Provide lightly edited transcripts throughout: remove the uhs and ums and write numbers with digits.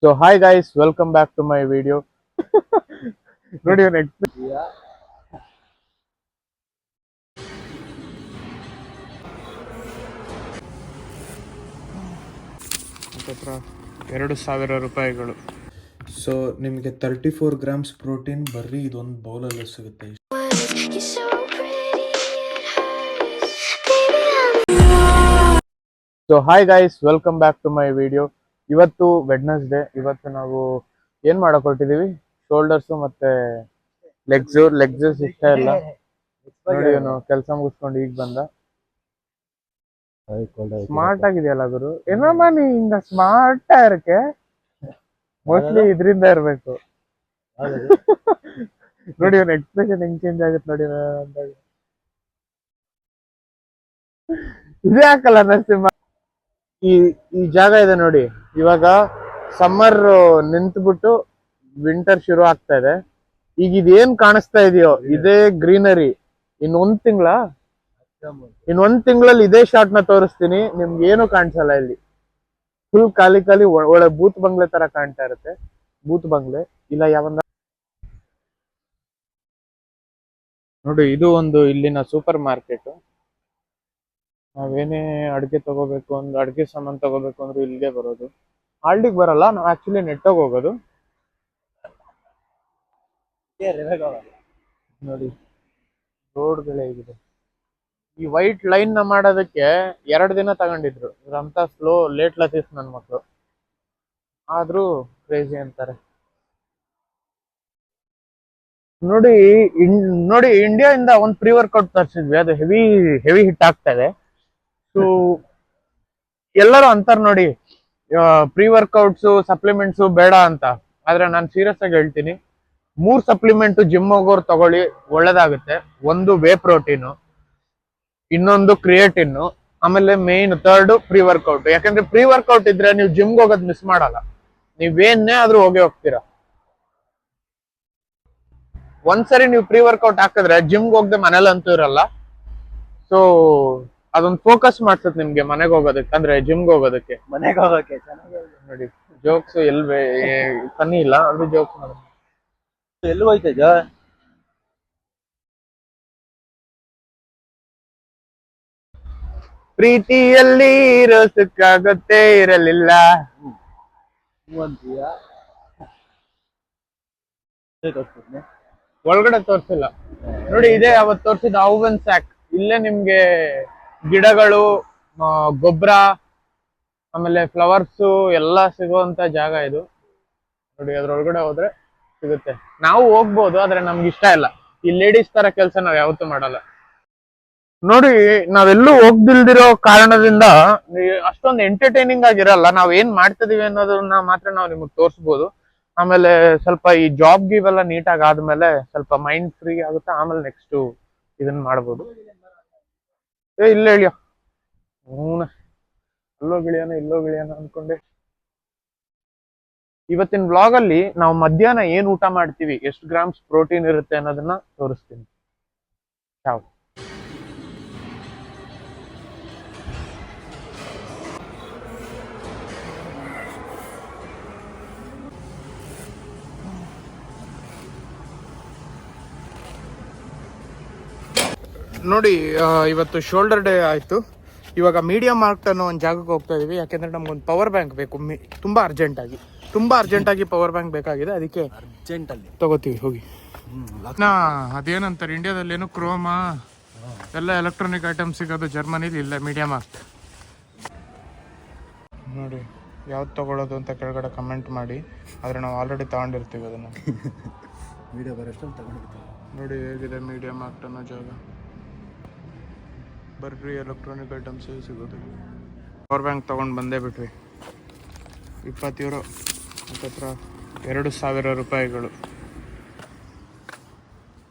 So hi guys, welcome back to my video. ನೋಡಿ ಇವ್ನು ಹತ್ರ 2,000 ರೂಪಾಯಿಗಳು. ಸೊ ನಿಮಗೆ 34 ಗ್ರಾಮ್ಸ್ ಪ್ರೋಟೀನ್ ಬರೀ ಇದೊಂದು ಬೌಲಲ್ಲಿ ಸಿಗುತ್ತೆ. So hi guys, welcome back to my video. ಇವತ್ತು ವೆಡ್ನೆಸ್ಡೇ. ಇವತ್ತು ನಾವು ಏನ್ ಮಾಡಕ್ ಹೊರಟಿದೀವಿ, ಶೋಲ್ಡರ್ಸ್ ಮತ್ತೆ ಲೆಗ್ಸ್ ಇಷ್ಟ ಇಲ್ಲ. ನೋಡಿ ಇವನು ಕೆಲಸ ಮುಗಿಸ್ಕೊಂಡು ಈಗ ಬಂದ. ಸ್ಮಾರ್ಟ್ ಆಗಿದೆಯಲ್ಲ ಗುರು, ಏನಮ್ಮ ನೀ ಹಿಂಗ ಸ್ಮಾರ್ಟ್ ಇರಕ್ಕೆ ಮೋಸ್ಟ್ಲಿ ಇದರಿಂದ ಇರ್ಬೇಕು. ನೋಡಿ ಇವನ್ ಎಕ್ಸ್ಪ್ರೆಷನ್ ಹೆಂಗ್ ಚೇಂಜ್ ಆಗುತ್ತೆ ನೋಡಿ ಅಂದಾಗ. ಇದೇ ಹಾಕಲ್ಲ ನರಸಿಂಹ. ಈ ಈ ಜಾಗ ಇದೆ ನೋಡಿ, ಇವಾಗ ಸಮ್ಮರ್ ನಿಂತ್ಬಿಟ್ಟು ವಿಂಟರ್ ಶುರು ಆಗ್ತಾ ಇದೆ. ಈಗ ಇದೇನ್ ಕಾಣಿಸ್ತಾ ಇದೆಯೋ ಇದೇ ಗ್ರೀನರಿ. ಇನ್ನೊಂದ್ ತಿಂಗಳಲ್ಲಿ ಇದೇ ಶಾರ್ಟ್ ನ ತೋರಿಸ್ತೀನಿ. ನಿಮ್ಗೆ ಏನು ಕಾಣಿಸಲ್ಲ ಇಲ್ಲಿ. ಫುಲ್ ಖಾಲಿ ಒಳ್ಳೆ ಬೂತ್ ಬಂಗ್ಲೆ ತರ ಕಾಣ್ತಾ ಇರುತ್ತೆ. ಬೂತ್ ಬಂಗ್ಲೆ ಇಲ್ಲ ಯಾವಂದ ನೋಡಿ. ಇದು ಒಂದು ಇಲ್ಲಿನ ಸೂಪರ್ ಮಾರ್ಕೆಟ್. ನಾವೇನೇ ಅಡ್ಗೆ ತಗೋಬೇಕು ಅಂದ್ರೆ, ಅಡ್ಗೆ ಸಾಮಾನು ತಗೋಬೇಕು ಅಂದ್ರೆ ಇಲ್ಲಿಗೆ ಬರೋದು. ಆಲ್ಡಿಗೆ ಬರಲ್ಲ, ನಾವು ಆಕ್ಚುಲಿ ನೆಟ್ಟಾಗ ಹೋಗೋದು. ನೋಡಿ ರೋಡ್ಗಳು ಹೇಗಿದೆ. ಈ ವೈಟ್ ಲೈನ್ ನ ಮಾಡೋದಕ್ಕೆ 2 ದಿನ ತಗೊಂಡಿದ್ರು. ಅಂತ ಸ್ಲೋ ಲೇಟ್ ಲತೀಫ್ ನನ್ ಮಕ್ಳು, ಆದ್ರೂ ಕ್ರೇಜಿ ಅಂತಾರೆ. ನೋಡಿ ನೋಡಿ, ಇಂಡಿಯಾದಿಂದ ಒಂದು ಪ್ರೀ ವರ್ಕೌಟ್ ತರಿಸಿದ್ವಿ, ಅದು ಹೆವಿ ಹಿಟ್ ಆಗ್ತಾ ಇದೆ. ಸೊ ಎಲ್ಲರೂ ಅಂತಾರ ನೋಡಿ, ಪ್ರೀ ವರ್ಕೌಟ್ಸ್ ಸಪ್ಲಿಮೆಂಟ್ಸ್ ಬೇಡ ಅಂತ. ಆದ್ರೆ ನಾನು ಸೀರಿಯಸ್ ಆಗಿ ಹೇಳ್ತೀನಿ, 3 ಸಪ್ಲಿಮೆಂಟ್ ಜಿಮ್ ಹೋಗೋರು ತಗೊಳ್ಳಿ, ಒಳ್ಳೇದಾಗುತ್ತೆ. ಒಂದು ವೇ ಪ್ರೋಟೀನು, ಇನ್ನೊಂದು ಕ್ರಿಯೇಟಿನ್, ಆಮೇಲೆ ಮೇನ್ ಥರ್ಡ್ ಪ್ರೀ ವರ್ಕೌಟ್. ಯಾಕಂದ್ರೆ ಪ್ರೀ ವರ್ಕೌಟ್ ಇದ್ರೆ ನೀವು ಜಿಮ್ಗೆ ಹೋಗೋದ್ ಮಿಸ್ ಮಾಡಲ್ಲ. ನೀವೇನೇ ಆದ್ರೂ ಹೋಗ್ತೀರಾ. ಒಂದ್ಸರಿ ನೀವು ಪ್ರೀ ವರ್ಕೌಟ್ ಹಾಕಿದ್ರೆ ಜಿಮ್ಗೆ ಹೋಗದೆ ಮನೇಲಿ ಅಂತೂ ಇರಲ್ಲ. ಸೊ ಅದೊಂದು ಫೋಕಸ್ ಮಾಡ್ಸತ್ ನಿಮ್ಗೆ ಮನೆಗೆ ಹೋಗೋದಕ್ಕೆ, ಅಂದ್ರೆ ಜಿಮ್ಗೆ ಹೋಗೋದಕ್ಕೆ. ಮನೆಗೆ ಹೋಗಕ್ಕೆ ನೋಡಿ ಜೋಕ್ಸ್ ಫನ್ನಿ ಇಲ್ಲ ಅದು ಜೋಕ್ಸ್ ಮಾಡೋದು. ಎಲ್ಲಿ ಹೋಯ್ತದ ಪ್ರೀತಿಯಲ್ಲಿ ಇರೋ ಸುಕ್ಕಾಗುತ್ತೆ ಇರಲಿಲ್ಲ. ಒಳಗಡೆ ತೋರ್ಸಿಲ್ಲ ನೋಡಿ. ಇದೇ ಅವತ್ತು ತೋರ್ಸಿದ ಹೌವನ್ ಸ್ಯಾಕ್. ಇಲ್ಲೇ ನಿಮ್ಗೆ ಗಿಡಗಳು, ಗೊಬ್ಬರ, ಆಮೇಲೆ ಫ್ಲವರ್ಸ್ ಎಲ್ಲ ಸಿಗುವಂತ ಜಾಗ ಇದು. ನೋಡಿ ಅದ್ರೊಳಗಡೆ ಹೋದ್ರೆ ಸಿಗುತ್ತೆ. ನಾವು ಹೋಗ್ಬೋದು, ಆದ್ರೆ ನಮ್ಗೆ ಇಷ್ಟ ಇಲ್ಲ. ಈ ಲೇಡೀಸ್ ತರ ಕೆಲಸ ನಾವ್ ಯಾವತ್ತೂ ಮಾಡಲ್ಲ. ನೋಡಿ ನಾವೆಲ್ಲೂ ಹೋಗ್ದಿಲ್ದಿರೋ ಕಾರಣದಿಂದ ಅಷ್ಟೊಂದು ಎಂಟರ್ಟೈನಿಂಗ್ ಆಗಿರಲ್ಲ. ನಾವ್ ಏನ್ ಮಾಡ್ತಿದೀವಿ ಅನ್ನೋದನ್ನ ಮಾತ್ರ ನಾವು ನಿಮಗ್ ತೋರಿಸ್ಬೋದು. ಆಮೇಲೆ ಸ್ವಲ್ಪ ಈ ಜಾಬ್ ಇವೆಲ್ಲ ನೀಟಾಗಿ ಆದ್ಮೇಲೆ ಸ್ವಲ್ಪ ಮೈಂಡ್ ಫ್ರೀ ಆಗುತ್ತೆ. ಆಮೇಲೆ ನೆಕ್ಸ್ಟ್ ಇದನ್ನ ಮಾಡ್ಬೋದು. ಇಲ್ಲ ಹೇಳಿಯ ಅಲ್ಲೋ ಗಿಳಿಯಾನ ಅನ್ಕೊಂಡೆ. ಇವತ್ತಿನ ವ್ಲಾಗ್ ಅಲ್ಲಿ ನಾವು ಮಧ್ಯಾಹ್ನ ಏನ್ ಊಟ ಮಾಡ್ತೀವಿ, ಎಷ್ಟು ಗ್ರಾಮ್ಸ್ ಪ್ರೋಟೀನ್ ಇರುತ್ತೆ ಅನ್ನೋದನ್ನ ತೋರಿಸ್ತೀನಿ. ಯಾವ ನೋಡಿ, ಇವತ್ತು ಶೋಲ್ಡರ್ ಡೇ ಆಯ್ತು. ಇವಾಗ ಮೀಡಿಯಾ ಮಾರ್ಟ್ ಅನ್ನೋ ಒಂದು ಜಾಗಕ್ಕೆ ಹೋಗ್ತಾ ಇದೀವಿ. ಯಾಕೆಂದ್ರೆ ನಮ್ಗೊಂದು ಪವರ್ ಬ್ಯಾಂಕ್ ಬೇಕು, ತುಂಬಾ ಅರ್ಜೆಂಟ್ ಆಗಿ ಪವರ್ ಬ್ಯಾಂಕ್ ಬೇಕಾಗಿದೆ. ಅದಕ್ಕೆ ಅರ್ಜೆಂಟಲ್ಲಿ ತಗೋತೀವಿ ಹೋಗಿ. ಅದೇನಂತಾರೆ ಇಂಡಿಯಾದಲ್ಲಿ ಏನು ಕ್ರೋಮಾ ಎಲ್ಲ ಎಲೆಕ್ಟ್ರಾನಿಕ್ ಐಟಮ್ಸ್ ಸಿಗೋದು ಜರ್ಮನಿಲಿ ಇಲ್ಲ ಮೀಡಿಯಾ ಮಾರ್ಟ್. ನೋಡಿ ಯಾವ್ದು ತಗೊಳ್ಳೋದು ಅಂತ ಕೆಳಗಡೆ ಕಮೆಂಟ್ ಮಾಡಿ. ಆದ್ರೆ ನಾವು ಆಲ್ರೆಡಿ ತಗೊಂಡಿರ್ತೀವಿ ಅದನ್ನ. ವಿಡಿಯೋ ಬರೋಷ್ಟೊಂದು ತಗೊಂಡಿರ್ತೀವಿ. ನೋಡಿ ಹೇಗಿದೆ ಮೀಡಿಯಾ ಮಾರ್ಟ್ ಅನ್ನೋ ಜಾಗ. ಬರ್ರಿ ಎಲೆಕ್ಟ್ರಾನಿಕ್ ಐಟಮ್ಸ್ ಸಿಗೋದು. ಪವರ್ ಬ್ಯಾಂಕ್ ತಗೊಂಡು ಬಂದೇ ಬಿಟ್ವಿ. 20 ಯೂರೋ, ಹತ್ರ 2,000 ರೂಪಾಯಿಗಳು.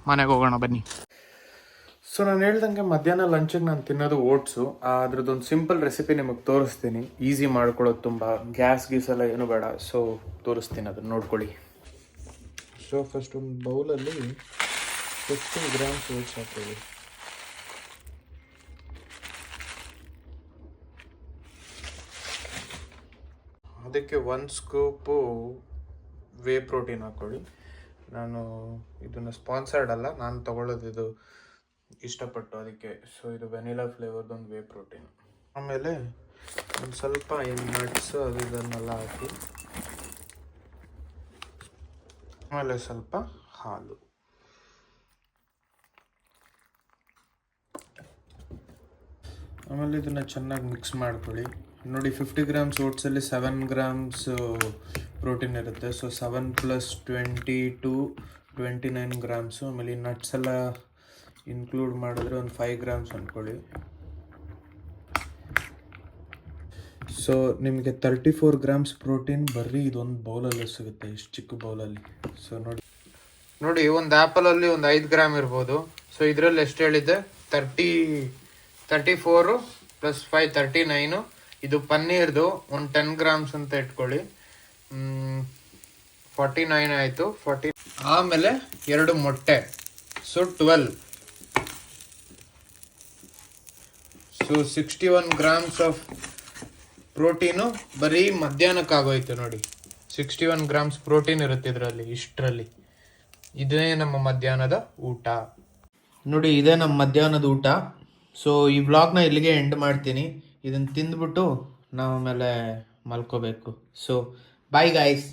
ಮನೆಗೆ ಹೋಗೋಣ ಬನ್ನಿ. ಸೊ ನಾನು ಹೇಳ್ದಂಗೆ ಮಧ್ಯಾಹ್ನ ಲಂಚಿಗೆ ನಾನು ತಿನ್ನೋದು ಓಟ್ಸು. ಅದ್ರದ್ದೊಂದು ಸಿಂಪಲ್ ರೆಸಿಪಿ ನಿಮಗೆ ತೋರಿಸ್ತೀನಿ. ಈಸಿ ಮಾಡ್ಕೊಳ್ಳೋದು, ತುಂಬ ಗ್ಯಾಸ್ ಎಲ್ಲ ಏನು ಬೇಡ. ಸೊ ತೋರಿಸ್ತೀನಿ, ಅದನ್ನು ನೋಡ್ಕೊಳ್ಳಿ. ಸೊ ಫಸ್ಟ್ ಒಂದು ಬೌಲಲ್ಲಿ 15 ಗ್ರಾಮ್ಸ್ ಓಟ್ಸ್ ಹಾಕ್ಕೊಳ್ಳಿ. ಅದಕ್ಕೆ 1 ಸ್ಕೂಪು ವೇ ಪ್ರೋಟೀನ್ ಹಾಕೊಳ್ಳಿ. ನಾನು ಇದನ್ನು ಸ್ಪಾನ್ಸರ್ಡ್ ಅಲ್ಲ, ನಾನು ತಗೊಳ್ಳೋದು ಇದು ಇಷ್ಟಪಟ್ಟು ಅದಕ್ಕೆ. ಸೊ ಇದು ವೆನಿಲಾ ಫ್ಲೇವರ್ದೊಂದು ವೇ ಪ್ರೋಟೀನ್. ಆಮೇಲೆ ಒಂದು ಸ್ವಲ್ಪ ನಟ್ಸ್ ಅದು ಇದನ್ನೆಲ್ಲ ಹಾಕಿ, ಆಮೇಲೆ ಸ್ವಲ್ಪ ಹಾಲು. ಆಮೇಲೆ ಇದನ್ನು ಚೆನ್ನಾಗಿ ಮಿಕ್ಸ್ ಮಾಡ್ಕೊಳ್ಳಿ. ನೋಡಿ 50 ಗ್ರಾಮ್ಸ್ ಓಟ್ಸಲ್ಲಿ 7 ಗ್ರಾಮ್ಸ್ ಪ್ರೋಟೀನ್ ಇರುತ್ತೆ. So 7 + 22 29 grams. ಆಮೇಲೆ ಈ ನಟ್ಸ್ ಎಲ್ಲ ಇನ್ಕ್ಲೂಡ್ ಮಾಡಿದ್ರೆ ಒಂದು 5 ಗ್ರಾಮ್ಸ್ ಅಂದ್ಕೊಳ್ಳಿ. ಸೊ ನಿಮಗೆ 34 ಗ್ರಾಮ್ಸ್ ಪ್ರೋಟೀನ್ ಬರೀ ಇದೊಂದು ಬೌಲಲ್ಲಿ ಸಿಗುತ್ತೆ, ಇಷ್ಟು ಚಿಕ್ಕ ಬೌಲಲ್ಲಿ. ಸೊ ನೋಡಿ ಒಂದು ಆ್ಯಪಲಲ್ಲಿ ಒಂದು 5 ಗ್ರಾಮ್ ಇರ್ಬೋದು. ಸೊ ಇದರಲ್ಲಿ ಎಷ್ಟು ಹೇಳಿದ್ದೆ, 34 + 5 39. ಇದು ಪನ್ನೀರ್ದು ಒಂದು 10 ಗ್ರಾಮ್ಸ್ ಅಂತ ಇಟ್ಕೊಳ್ಳಿ, 49 ಆಯಿತು. 40. ಆಮೇಲೆ 2 ಮೊಟ್ಟೆ, so 12. So 61 grams of protein ಬರೀ ಮಧ್ಯಾಹ್ನಕ್ಕಾಗೋಯ್ತು ನೋಡಿ. 61 ಗ್ರಾಮ್ಸ್ ಪ್ರೋಟೀನ್ ಇರುತ್ತೆ ಇದರಲ್ಲಿ, ಇಷ್ಟರಲ್ಲಿ. ಇದೇ ನಮ್ಮ ಮಧ್ಯಾಹ್ನದ ಊಟ ನೋಡಿ, ಇದೇ ನಮ್ಮ ಮಧ್ಯಾಹ್ನದ ಊಟ. ಸೊ ಈ ವ್ಲಾಗ್ನ ಇಲ್ಲಿಗೆ ಎಂಡ್ ಮಾಡ್ತೀನಿ. ಇದನ್ನು ತಿಂದ್ಬಿಟ್ಟು ನಾವು ಆಮೇಲೆ ಮಲ್ಕೋಬೇಕು. So bye guys.